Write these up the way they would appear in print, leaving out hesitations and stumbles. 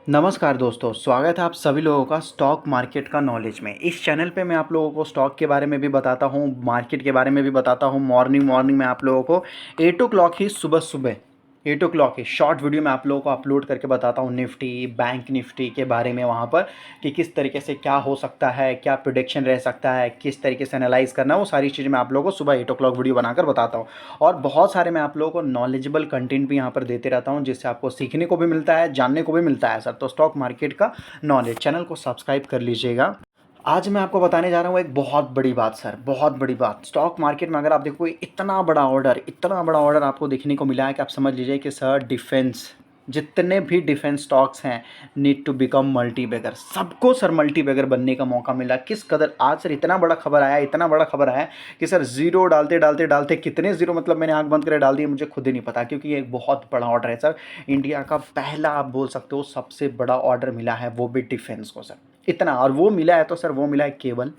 नमस्कार दोस्तों, स्वागत है आप सभी लोगों का स्टॉक मार्केट का नॉलेज में। इस चैनल पे मैं आप लोगों को स्टॉक के बारे में भी बताता हूँ, मार्केट के बारे में भी बताता हूँ। मॉर्निंग मॉर्निंग में आप लोगों को 8 ओ क्लॉक ही सुबह 8 ओ क्लॉक ही शॉर्ट वीडियो में आप लोगों को अपलोड करके बताता हूँ निफ्टी, बैंक निफ्टी के बारे में वहाँ पर कि किस तरीके से क्या हो सकता है, क्या प्रिडिक्शन रह सकता है, किस तरीके से एनालाइज करना है, वो सारी चीज़ें मैं आप लोगों को सुबह 8 ओ क्लॉक वीडियो बनाकर बताता हूँ। और बहुत सारे मैं आप लोगों को नॉलेजेबल कंटेंट भी यहाँ पर देते रहता हूँ, जिससे आपको सीखने को भी मिलता है, जानने को भी मिलता है सर। तो स्टॉक मार्केट का नॉलेज चैनल को सब्सक्राइब कर लीजिएगा। आज मैं आपको बताने जा रहा हूँ एक बहुत बड़ी बात सर, बहुत बड़ी बात। स्टॉक मार्केट में अगर आप देखोगे इतना बड़ा ऑर्डर आपको देखने को मिला है कि आप समझ लीजिए कि सर डिफेंस, जितने भी डिफेंस स्टॉक्स हैं, need to become multibagger. सबको सर मल्टी बैगर बनने का मौका मिला। किस कदर आज सर इतना बड़ा खबर आया, इतना बड़ा खबर आया कि सर जीरो डालते डालते डालते कितने जीरो, मतलब मैंने आंख बंद करे डाल दिए, मुझे खुद ही नहीं पता, क्योंकि ये एक बहुत बड़ा ऑर्डर है सर। इंडिया का पहला आप बोल सकते हो सबसे बड़ा ऑर्डर मिला है, वो भी डिफेंस को सर। इतना, और वो मिला है तो सर वो मिला है केवल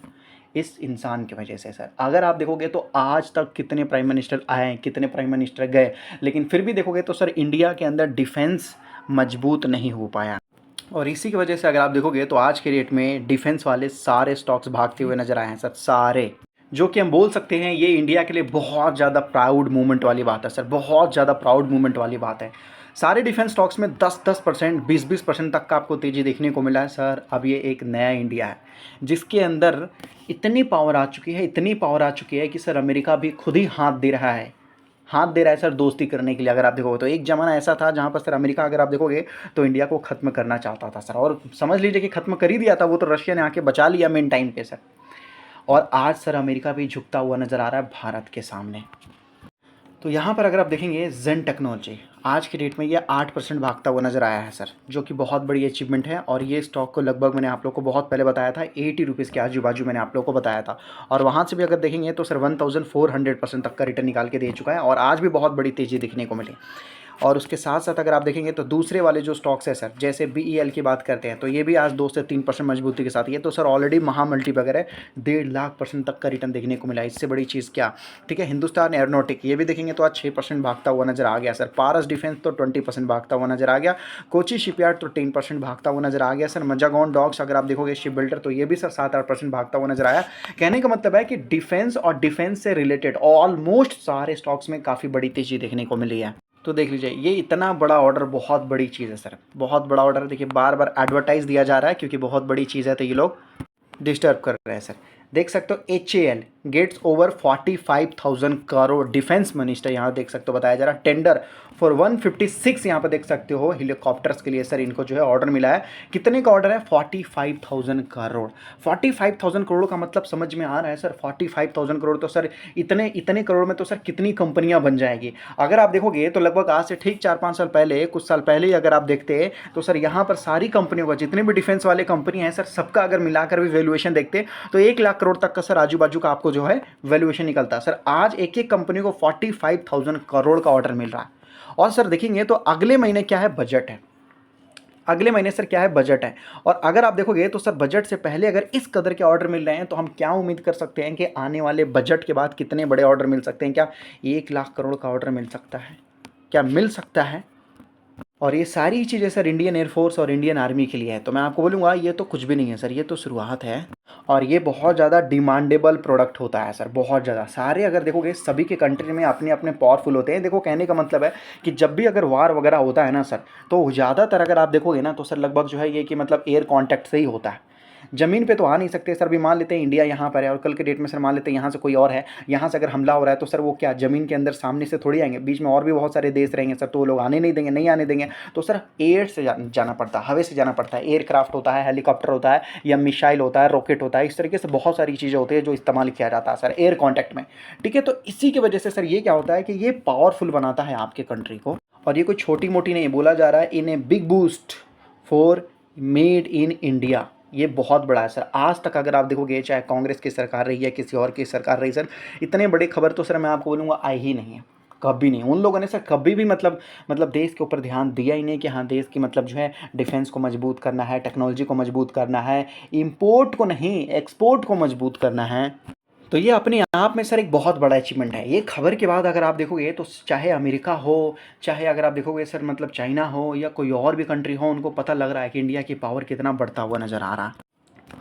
इस इंसान की वजह से सर। अगर आप देखोगे तो आज तक कितने प्राइम मिनिस्टर आए, कितने प्राइम मिनिस्टर गए, लेकिन फिर भी देखोगे तो सर इंडिया के अंदर डिफेंस मजबूत नहीं हो पाया। और इसी की वजह से अगर आप देखोगे तो आज के रेट में डिफेंस वाले सारे स्टॉक्स भागते हुए नजर आए हैं सर, सारे। जो कि हम बोल सकते हैं ये इंडिया के लिए बहुत ज़्यादा प्राउड मूवमेंट वाली बात है सर, बहुत ज़्यादा प्राउड मूवमेंट वाली बात है। सारे डिफेंस स्टॉक्स में 10-10%, 20-20% तक का आपको तेज़ी देखने को मिला है सर। अब ये एक नया इंडिया है जिसके अंदर इतनी पावर आ चुकी है, इतनी पावर आ चुकी है कि सर अमेरिका भी खुद ही हाथ दे रहा है सर दोस्ती करने के लिए। अगर आप देखोगे तो एक ज़माना ऐसा था जहाँ पर सर अमेरिका, अगर आप देखोगे तो इंडिया को ख़त्म करना चाहता था सर, और समझ लीजिए कि ख़त्म कर ही दिया था। वो तो रशिया ने आके बचा लिया मेन टाइम पे सर। और आज सर अमेरिका भी झुकता हुआ नज़र आ रहा है भारत के सामने। तो यहाँ पर अगर आप देखेंगे जेन टेक्नोलॉजी, आज की डेट में ये 8% भागता हुआ नज़र आया है सर, जो कि बहुत बड़ी अचीवमेंट है। और ये स्टॉक को लगभग मैंने आप लोग को बहुत पहले बताया था, 80 रुपीज़ के आजू बाजू मैंने आप लोग को बताया था। और वहाँ से भी अगर देखेंगे तो सर 1400% तक का रिटर्न निकाल के दे चुका है, और आज भी बहुत बड़ी तेज़ी दिखने को मिली। और उसके साथ साथ अगर आप देखेंगे तो दूसरे वाले जो स्टॉक्स है सर, जैसे BEL की बात करते हैं, तो ये भी आज 2 से 3% मजबूती के साथ, ये तो सर ऑलरेडी महा मल्टी वगैरह है, 1.5 लाख% तक का रिटर्न देखने को मिला। इससे बड़ी चीज़ क्या, ठीक है। हिंदुस्तान एरोनॉटिक, ये भी देखेंगे तो आज 6% भागता हुआ नजर आ गया सर। पारस डिफेंस तो 20% भागता हुआ नजर आ गया। कोची शिपयार्ड तो 10% भागता हुआ नजर आ गया सर। मजागॉन डॉक्स अगर आप देखोगे शिप बिल्डर, तो ये भी सर 7-8% भागता हुआ नजर आया। कहने का मतलब है कि डिफेंस और डिफेंस से रिलेटेड ऑलमोस्ट सारे स्टॉक्स में काफ़ी बड़ी तेजी देखने को मिली है। तो देख लीजिए, ये इतना बड़ा ऑर्डर बहुत बड़ी चीज़ है सर, बहुत बड़ा ऑर्डर। देखिए बार बार एडवर्टाइज दिया जा रहा है क्योंकि बहुत बड़ी चीज़ है, तो ये लोग डिस्टर्ब कर रहे हैं सर। देख सकते हो HAL gets over 45,000 crore, defence minister यहाँ देख सकते हो बताया जा रहा है। टेंडर फॉर 156, यहाँ पर देख सकते हो हेलीकॉप्टर्स के लिए सर इनको जो है ऑर्डर मिला है। कितने का ऑर्डर है? 45,000 करोड़। 45,000 करोड़ का मतलब समझ में आ रहा है सर। 45,000 करोड़ तो सर इतने इतने करोड़ में तो सर कितनी कंपनियां बन जाएगी। अगर आप देखोगे तो लगभग आज से ठीक 4-5 साल पहले, कुछ साल पहले ही अगर आप देखते तो सर यहाँ पर सारी कंपनियों का, जितने भी डिफेंस वाले कंपनी हैं सर, सबका अगर मिलाकर भी वैल्यूएशन देखते तो 1 लाख करोड़ तक का सर आजू बाजू का आपको जो है वैल्यूएशन निकलता है सर। आज एक एक कंपनी को 45,000 करोड़ का ऑर्डर मिल रहा है। और सर देखेंगे तो अगले महीने क्या है, बजट है। अगले महीने सर क्या है, बजट है। और अगर आप देखोगे तो सर बजट से पहले अगर इस कदर के ऑर्डर मिल रहे हैं, तो हम क्या उम्मीद कर सकते हैं कि आने वाले बजट के बाद कितने बड़े ऑर्डर मिल सकते हैं। क्या 1 लाख करोड़ का ऑर्डर मिल सकता है? क्या मिल सकता है? और ये सारी चीज़ें सर इंडियन एयरफोर्स और इंडियन आर्मी के लिए है। तो मैं आपको बोलूँगा ये तो कुछ भी नहीं है सर, ये तो शुरुआत है। और ये बहुत ज़्यादा डिमांडेबल प्रोडक्ट होता है सर, बहुत ज़्यादा। सारे अगर देखोगे सभी के कंट्री में अपने अपने पावरफुल होते हैं। देखो कहने का मतलब है कि जब भी अगर वार वगैरह होता है ना सर, तो ज़्यादातर अगर आप देखोगे ना तो सर लगभग जो है ये कि मतलब एयर कॉन्टैक्ट से ही होता है। ज़मीन पे तो आ नहीं सकते सर। भी मान लेते हैं इंडिया यहाँ पर है और कल के डेट में सर मान लेते हैं यहाँ से कोई और है, यहाँ से अगर हमला हो रहा है तो सर वो क्या ज़मीन के अंदर सामने से थोड़ी आएंगे, बीच में और भी बहुत सारे देश रहेंगे सर, तो वो लोग आने नहीं देंगे, नहीं आने देंगे। तो सर एयर से जाना पड़ता है, हवा से जाना पड़ता है। एयरक्राफ्ट होता है, हेलीकॉप्टर होता है, या मिसाइल होता है, रॉकेट होता है। इस तरीके से बहुत सारी चीज़ें होती है जो इस्तेमाल किया जाता है सर एयर कॉन्टैक्ट में, ठीक है। तो इसी की वजह से सर ये क्या होता है कि ये पावरफुल बनाता है आपके कंट्री को। और ये कोई छोटी मोटी नहीं, बोला जा रहा है in a big boost for made in India. ये बहुत बड़ा है सर। आज तक अगर आप देखोगे चाहे कांग्रेस की सरकार रही है, किसी और की सरकार रही सर, इतने बड़े खबर तो सर मैं आपको बोलूँगा आई ही नहीं है, कभी नहीं। उन लोगों ने सर कभी भी मतलब देश के ऊपर ध्यान दिया ही नहीं कि हाँ देश की मतलब जो है डिफेंस को मजबूत करना है, टेक्नोलॉजी को मजबूत करना है, इंपोर्ट को नहीं एक्सपोर्ट को मजबूत करना है। तो ये अपने आप में सर एक बहुत बड़ा अचीवमेंट है। ये खबर के बाद अगर आप देखोगे तो चाहे अमेरिका हो, चाहे अगर आप देखोगे सर मतलब चाइना हो या कोई और भी कंट्री हो, उनको पता लग रहा है कि इंडिया की पावर कितना बढ़ता हुआ नज़र आ रहा है।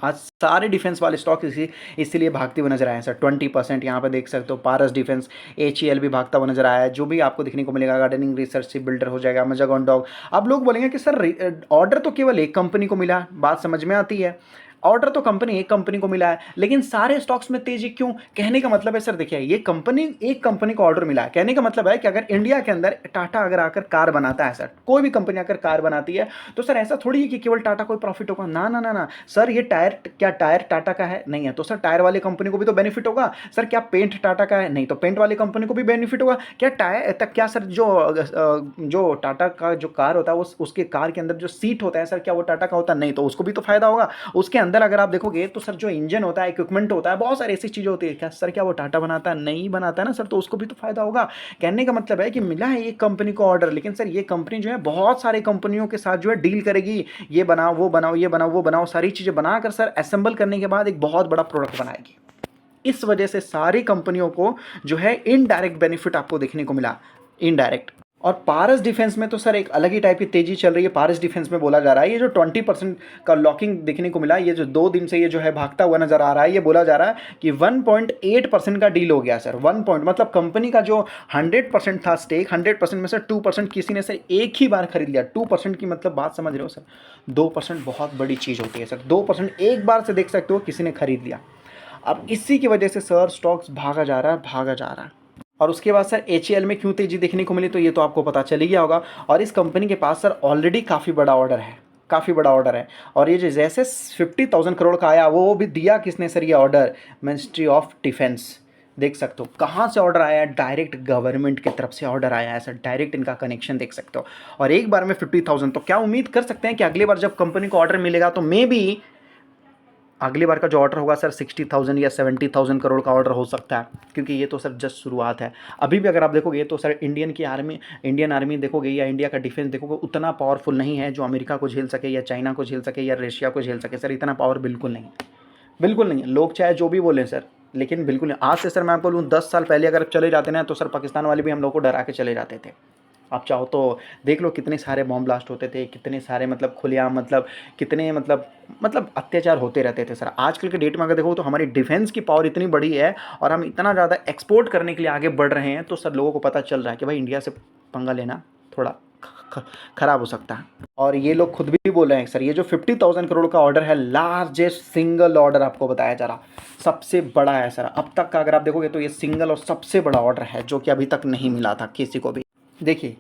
आज सारे डिफेंस वाले स्टॉक इसीलिए भागते हुए नजर आए हैं सर। 20% यहाँ पे देख सकते हो पारस डिफेंस, एचईएल भी भागता हुआ नजर आया है। जो भी आपको देखने को मिलेगा, गार्डनिंग रिसर्च से बिल्डर हो जाएगा, मजागॉन डॉग। अब लोग बोलेंगे कि सर ऑर्डर तो केवल एक कंपनी को मिला, बात समझ में आती है। ऑर्डर तो एक कंपनी को मिला है, लेकिन सारे स्टॉक्स में तेजी क्यों? कहने का मतलब है सर देखिए, ये कंपनी एक कंपनी को ऑर्डर मिला है, कहने का मतलब है कि अगर इंडिया के अंदर टाटा अगर आकर कार बनाता है सर, कोई भी कंपनी आकर कार बनाती है, तो सर ऐसा थोड़ी है कि केवल टाटा को प्रॉफिट होगा। ना ना ना ना सर, ये टायर, क्या टायर टाटा का है? नहीं है। तो सर टायर वाली कंपनी को भी तो बेनिफिट होगा। सर क्या पेंट टाटा का है? नहीं। तो पेंट वाली कंपनी को भी बेनिफिट होगा। क्या टायर तक, क्या सर जो टाटा का जो कार होता है, उसके कार के अंदर जो सीट होता है सर, क्या वो टाटा का होता है? नहीं। तो उसको भी तो फायदा होगा। उसके अंदर अगर आप देखोगे तो सर जो इंजन होता है, इक्विपमेंट होता है, बहुत सारी ऐसी चीजें होती है। क्या सर क्या वो टाटा बनाता है? नहीं बनाता है ना सर, तो उसको भी तो फायदा होगा। कहने का मतलब है कि मिला है एक कंपनी को ऑर्डर, लेकिन सर ये कंपनी जो है बहुत सारे कंपनियों के साथ जो है डील करेगी। ये बनाओ, वो बनाओ, ये बनाओ, वो बनाओ, सारी चीजें बनाकर सर असेंबल करने के बाद एक बहुत बड़ा प्रोडक्ट बनाएगी। इस वजह से सारी कंपनियों को जो है इनडायरेक्ट बेनिफिट आपको देखने को मिला, इनडायरेक्ट। और पारस डिफेंस में तो सर एक अलग ही टाइप की तेजी चल रही है। पारस डिफेंस में बोला जा रहा है ये जो 20% का लॉकिंग देखने को मिला, ये जो 2 दिन से ये जो है भागता हुआ नजर आ रहा है, ये बोला जा रहा है कि 1.8% का डील हो गया सर। 1 पॉइंट मतलब कंपनी का जो 100% था स्टेक, 100% में से 2% किसी ने से एक ही बार खरीद लिया। 2% की मतलब बात समझ रहे हो सर? 2% बहुत बड़ी चीज़ होती है सर। 2% एक बार से देख सकते हो किसी ने खरीद लिया। अब इसी की वजह से सर स्टॉक्स भागा जा रहा है, भागा जा रहा है। और उसके बाद सर एचएएल में क्यों तेजी देखने को मिली, तो ये तो आपको पता चल ही गया होगा। और इस कंपनी के पास सर ऑलरेडी काफ़ी बड़ा ऑर्डर है, काफ़ी बड़ा ऑर्डर है। और ये जो जैसे 50,000 करोड़ का आया, वो भी दिया किसने सर? ये ऑर्डर मिनिस्ट्री ऑफ डिफेंस। देख सकते हो कहाँ से ऑर्डर आया है, डायरेक्ट गवर्नमेंट की तरफ से ऑर्डर आया है सर। डायरेक्ट इनका कनेक्शन देख सकते हो। और एक बार में 50,000, तो क्या उम्मीद कर सकते हैं कि अगली बार जब कंपनी को ऑर्डर मिलेगा तो मे बी अगली बार का जो ऑर्डर होगा सर 60,000 या 70,000 करोड़ का ऑर्डर हो सकता है, क्योंकि ये तो सर जस्ट शुरुआत है। अभी भी अगर आप देखोगे तो सर इंडियन आर्मी देखोगे या इंडिया का डिफेंस देखोगे, उतना पावरफुल नहीं है जो अमेरिका को झेल सके या चाइना को झेल सके या रशिया को झेल सके सर। इतना पावर बिल्कुल नहीं, बिल्कुल नहीं है। लोग चाहे जो भी बोलें सर, लेकिन बिल्कुल नहीं। आज से सर मैं आपको बोलूँ 10 साल पहले अगर चले जाते ना, तो सर पाकिस्तान वाले भी हम लोग को डरा के चले जाते थे। आप चाहो तो देख लो कितने सारे बॉम्ब ब्लास्ट होते थे, कितने सारे मतलब खुलेआम मतलब कितने मतलब अत्याचार होते रहते थे सर। आजकल के डेट में अगर देखो तो हमारी डिफेंस की पावर इतनी बड़ी है और हम इतना ज़्यादा एक्सपोर्ट करने के लिए आगे बढ़ रहे हैं, तो सर लोगों को पता चल रहा है कि भाई इंडिया से पंगा लेना थोड़ा खराब हो सकता है। और ये लोग खुद भी बोल रहे हैं सर, ये जो 50,000 करोड़ का ऑर्डर है, लार्जेस्ट सिंगल ऑर्डर आपको बताया जा रहा, सबसे बड़ा है सर अब तक का। अगर आप देखोगे तो ये सिंगल और सबसे बड़ा ऑर्डर है जो कि अभी तक नहीं मिला था किसी को भी। देखिए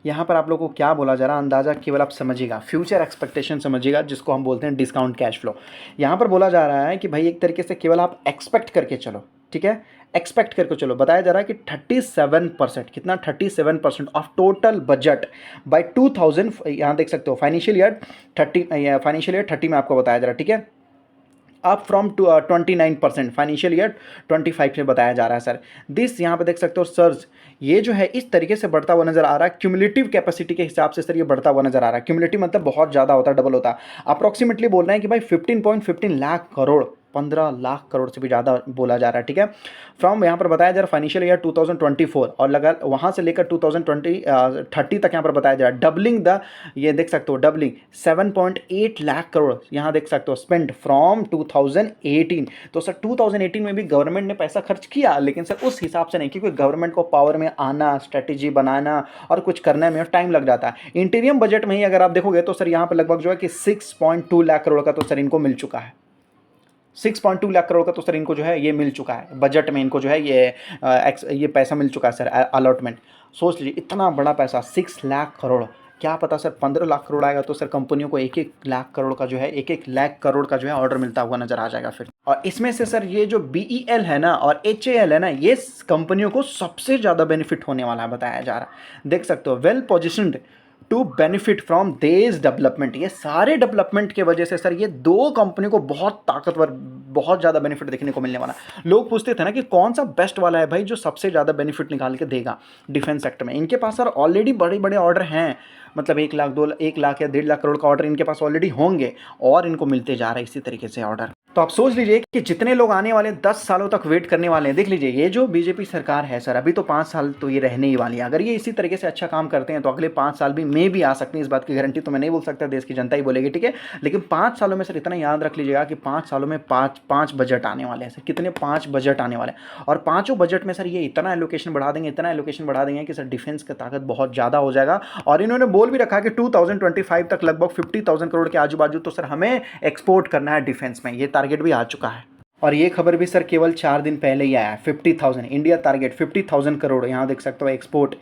यहाँ पर आप लोगों को क्या बोला जा रहा है, अंदाज़ा केवल आप समझिएगा, फ्यूचर एक्सपेक्टेशन समझिएगा, जिसको हम बोलते हैं डिस्काउंट कैश फ्लो। यहाँ पर बोला जा रहा है कि भाई एक तरीके से केवल आप एक्सपेक्ट करके चलो, ठीक है, एक्सपेक्ट करके चलो। बताया जा रहा है कि 37%, कितना? 37% ऑफ टोटल बजट बाय 2000, यहाँ देख सकते हो फाइनेंशियल ईयर 30 में आपको बताया जा रहा है, ठीक है, अप फ्रॉम 29% फाइनेंशियल ईयर 25 में बताया जा रहा है सर। दिस यहाँ पे देख सकते हो सर्ज, ये जो है इस तरीके से बढ़ता हुआ नजर आ रहा है। क्यूमुलेटिव कैपेसिटी के हिसाब से सर ये बढ़ता हुआ नजर आ रहा है। क्यूमुलेटिव मतलब बहुत ज़्यादा होता है, डबल होता है। अप्रॉक्सीमेटली बोल रहे हैं कि भाई 15.15 लाख करोड़, 15 लाख करोड़ से भी ज़्यादा बोला जा रहा है, ठीक है। फ्रॉम यहाँ पर बताया जा रहा है फाइनेंशियल ईयर 2024 और लगा वहाँ से लेकर 2030 तक यहाँ पर बताया जा रहा है। डबलिंग द, ये देख सकते हो डबलिंग 7.8 लाख करोड़ यहाँ देख सकते हो स्पेंड फ्रॉम 2018। तो सर 2018 में भी गवर्नमेंट ने पैसा खर्च किया, लेकिन सर उस हिसाब से नहीं, क्योंकि गवर्नमेंट को पावर में आना, स्ट्रेटेजी बनाना और कुछ करने में टाइम लग जाता है। इंटीरियम बजट में ही अगर आप देखोगे तो सर यहाँ पर लगभग जो है कि 6.2 लाख करोड़ का तो सर इनको मिल चुका है। 6.2 लाख करोड़ का तो सर इनको जो है ये मिल चुका है बजट में, इनको जो है ये पैसा मिल चुका है सर, अलॉटमेंट। सोच लीजिए इतना बड़ा पैसा, 6 लाख करोड़। क्या पता सर 15 लाख करोड़ आएगा तो सर कंपनियों को 1-1 लाख करोड़ का जो है 1-1 लाख करोड़ का जो है ऑर्डर मिलता हुआ नजर आ जाएगा फिर। और इसमें से सर ये जो BEL है ना और HAL है ना, ये कंपनियों को सबसे ज़्यादा बेनिफिट होने वाला है बताया जा रहा है। देख सकते हो वेल पोजिशन्ड टू बेनिफिट फ्रॉम देज डेवलपमेंट। ये सारे डेवलपमेंट के वजह से सर ये दो कंपनी को बहुत ताकतवर, बहुत ज़्यादा बेनिफिट देखने को मिलने वाला। लोग पूछते थे ना कि कौन सा बेस्ट वाला है भाई जो सबसे ज़्यादा बेनिफिट निकाल के देगा डिफेंस सेक्टर में। इनके पास सर ऑलरेडी बड़े बड़े ऑर्डर हैं, मतलब 1 लाख 2 लाख 1 लाख या 1.5 लाख करोड़ का ऑर्डर इनके पास ऑलरेडी होंगे और इनको मिलते जा रहे हैं इसी तरीके से ऑर्डर। तो आप सोच लीजिए कि जितने लोग आने वाले 10 सालों तक वेट करने वाले हैं। देख लीजिए ये जो बीजेपी सरकार है सर, अभी तो 5 साल तो ये रहने ही वाली है। अगर ये इसी तरीके से अच्छा काम करते हैं तो अगले 5 साल भी मे भी आ सकती हैं, इस बात की गारंटी तो मैं नहीं बोल सकता, देश की जनता ही बोलेगी, ठीक है। लेकिन 5 सालों में सर इतना याद रख लीजिएगा कि 5 सालों में 5 बजट आने वाले हैं सर। कितने? 5 बजट आने वाले हैं, और पाँचों बजट में सर ये इतना एलोकेशन बढ़ा देंगे, इतना एलोकेशन बढ़ा देंगे कि सर डिफेंस का ताकत बहुत ज़्यादा हो जाएगा। और इन्होंने बोल भी रखा कि 2025 तक लगभग 50,000 करोड़ के आजू बाजू तो सर हमें एक्सपोर्ट करना है डिफेंस में। ये टारगेट भी आ चुका है। और ये खबर भी सर केवल 4 दिन पहले ही आया है। 50,000 इंडिया टारगेट, 50,000 करोड़, यहाँ देख सकते हो एक्सपोर्ट।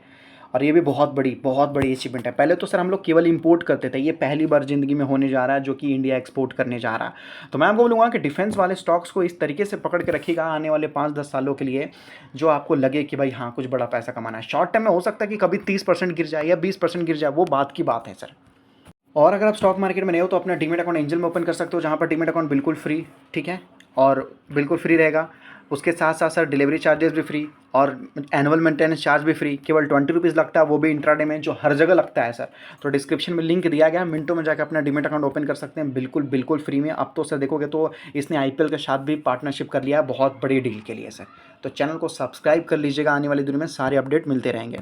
और ये भी बहुत बड़ी अचीवमेंट है। पहले तो सर हम लोग केवल इंपोर्ट करते थे, ये पहली बार ज़िंदगी में होने जा रहा है जो कि इंडिया एक्सपोर्ट करने जा रहा है। तो मैं आपको बोलूँगा कि डिफेंस वाले स्टॉक्स को इस तरीके से पकड़ के रखिएगा आने वाले 5-10 सालों के लिए, जो आपको लगे कि भाई हाँ कुछ बड़ा पैसा कमाना है। शॉर्ट टर्म में हो सकता है कि कभी 30% गिर जाए या 20% गिर जाए, वो बात की बात है सर। और अगर आप स्टॉक मार्केट में नए हो तो अपना डीमेट अकाउंट एंजल में ओपन कर सकते हो, जहाँ पर डीमेट अकाउंट बिल्कुल फ्री, ठीक है, और बिल्कुल फ्री रहेगा। उसके साथ साथ सर डिलीवरी चार्जेस भी फ्री और एनुअल मेंटेनेंस चार्ज भी फ्री, केवल 20 रुपीज़ लगता है, वो भी इंट्राडे में, जो हर जगह लगता है सर। तो डिस्क्रिप्शन में लिंक दिया गया है, मिनटों में जाकर अपना डीमेट अकाउंट ओपन कर सकते हैं, बिल्कुल फ्री में। अब तो सर देखोगे तो इसने आईपीएल के साथ भी पार्टनरशिप कर लिया है बहुत बड़ी डील के लिए सर। तो चैनल को सब्सक्राइब कर लीजिएगा, आने वाली दिनों में सारे अपडेट मिलते रहेंगे।